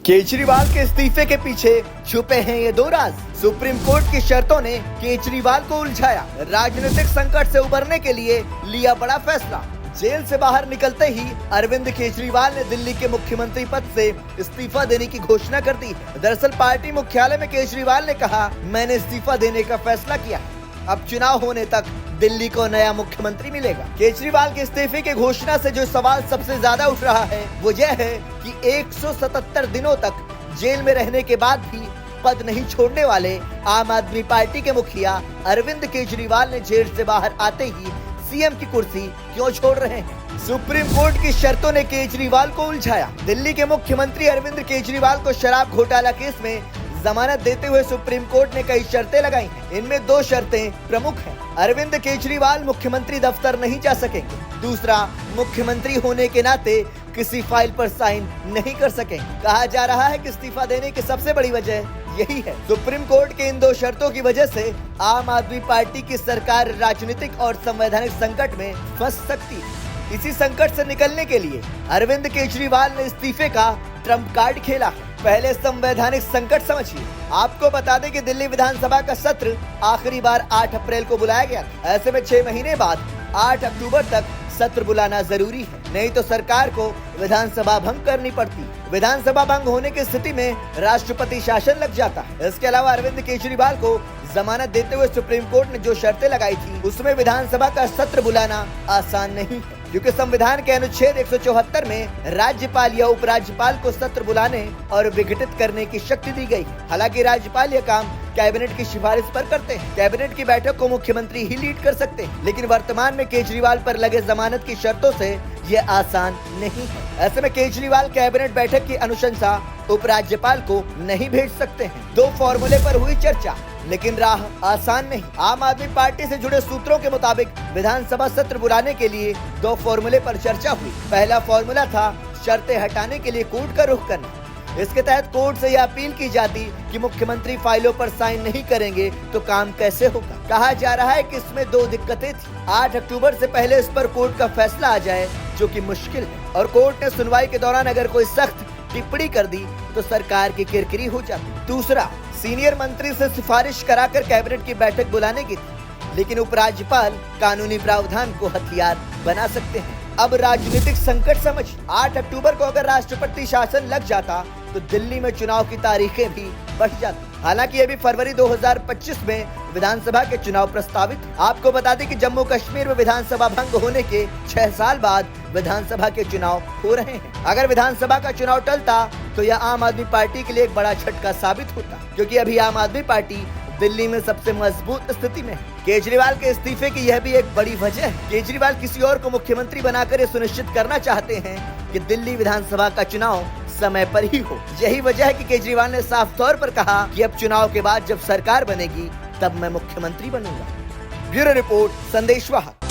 केजरीवाल के इस्तीफे के पीछे छुपे हैं ये दो राज। सुप्रीम कोर्ट की शर्तों ने केजरीवाल को उलझाया। राजनीतिक संकट से उबरने के लिए लिया बड़ा फैसला। जेल से बाहर निकलते ही अरविंद केजरीवाल ने दिल्ली के मुख्यमंत्री पद से इस्तीफा देने की घोषणा कर दी। दरअसल पार्टी मुख्यालय में केजरीवाल ने कहा, मैंने इस्तीफा देने का फैसला किया। अब चुनाव होने तक दिल्ली को नया मुख्यमंत्री मिलेगा। केजरीवाल के इस्तीफे की घोषणा से जो सवाल सबसे ज्यादा उठ रहा है वो यह है कि 177 दिनों तक जेल में रहने के बाद भी पद नहीं छोड़ने वाले आम आदमी पार्टी के मुखिया अरविंद केजरीवाल ने जेल से बाहर आते ही सीएम की कुर्सी क्यों छोड़ रहे हैं। सुप्रीम कोर्ट की शर्तों ने केजरीवाल को उलझाया। दिल्ली के मुख्यमंत्री अरविंद केजरीवाल को शराब घोटाला केस में जमानत देते हुए सुप्रीम कोर्ट ने कई शर्तें लगाई हैं। इनमें दो शर्तें प्रमुख हैं। अरविंद केजरीवाल मुख्यमंत्री दफ्तर नहीं जा सकेंगे। दूसरा, मुख्यमंत्री होने के नाते किसी फाइल पर साइन नहीं कर सकेंगे। कहा जा रहा है कि इस्तीफा देने की सबसे बड़ी वजह यही है। सुप्रीम कोर्ट के इन दो शर्तों की वजह से आम आदमी पार्टी की सरकार राजनीतिक और संवैधानिक संकट में फंस सकती है। इसी संकट से निकलने के लिए अरविंद केजरीवाल ने इस्तीफे का ट्रम्प कार्ड खेला है। पहले संवैधानिक संकट समझिए। आपको बता दें कि दिल्ली विधानसभा का सत्र आखिरी बार 8 अप्रैल को बुलाया गया था। ऐसे में 6 महीने बाद 8 अक्टूबर तक सत्र बुलाना जरूरी है, नहीं तो सरकार को विधानसभा भंग करनी पड़ती। विधानसभा भंग होने की स्थिति में राष्ट्रपति शासन लग जाता है। इसके अलावा अरविंद केजरीवाल को जमानत देते हुए सुप्रीम कोर्ट ने जो शर्तें लगाई थी उसमें विधानसभा का सत्र बुलाना आसान नहीं है, क्योंकि संविधान के अनुच्छेद 174 में राज्यपाल या उपराज्यपाल को सत्र बुलाने और विघटित करने की शक्ति दी गई है। हालांकि राज्यपाल यह काम कैबिनेट की सिफारिश पर करते हैं। कैबिनेट की बैठक को मुख्यमंत्री ही लीड कर सकते हैं, लेकिन वर्तमान में केजरीवाल पर लगे जमानत की शर्तों से ये आसान नहीं है। ऐसे में केजरीवाल कैबिनेट बैठक की अनुशंसा उपराज्यपाल को नहीं भेज सकते हैं। दो फॉर्मूले पर हुई चर्चा, लेकिन राह आसान नहीं। आम आदमी पार्टी से जुड़े सूत्रों के मुताबिक विधानसभा सत्र बुलाने के लिए दो फॉर्मूले पर चर्चा हुई। पहला फॉर्मूला था शर्तें हटाने के लिए कोर्ट का रुख करना। इसके तहत कोर्ट से यह अपील की जाती कि मुख्यमंत्री फाइलों पर साइन नहीं करेंगे तो काम कैसे होगा। कहा जा रहा है कि इसमें दो दिक्कतें थी। 8 अक्टूबर से पहले इस पर कोर्ट का फैसला आ जाए, जो कि मुश्किल है, और कोर्ट ने सुनवाई के दौरान अगर कोई सख्त टिप्पणी कर दी तो सरकार की किरकिरी हो जाती। दूसरा, सीनियर मंत्री से सिफारिश कराकर कैबिनेट की बैठक बुलाने की थी, लेकिन उपराज्यपाल कानूनी प्रावधान को हथियार बना सकते हैं। अब राजनीतिक संकट समझ। 8 अक्टूबर को अगर राष्ट्रपति शासन लग जाता तो दिल्ली में चुनाव की तारीखें भी बढ़ जाती। हालांकि अभी फरवरी 2025 में विधानसभा के चुनाव प्रस्तावित। आपको बता दें कि जम्मू कश्मीर में विधानसभा भंग होने के 6 साल बाद विधानसभा के चुनाव हो रहे हैं। अगर विधानसभा का चुनाव टलता तो यह आम आदमी पार्टी के लिए एक बड़ा झटका साबित होता, क्योंकि अभी आम आदमी पार्टी दिल्ली में सबसे मजबूत स्थिति में है। केजरीवाल के इस्तीफे की यह भी एक बड़ी वजह है। केजरीवाल किसी और को मुख्यमंत्री बनाकर ये सुनिश्चित करना चाहते हैं कि दिल्ली विधानसभा का चुनाव समय पर ही हो। यही वजह है कि केजरीवाल ने साफ तौर पर कहा कि अब चुनाव के बाद जब सरकार बनेगी तब मैं मुख्यमंत्री बनूंगा। Bureau report, संदेशवाहक।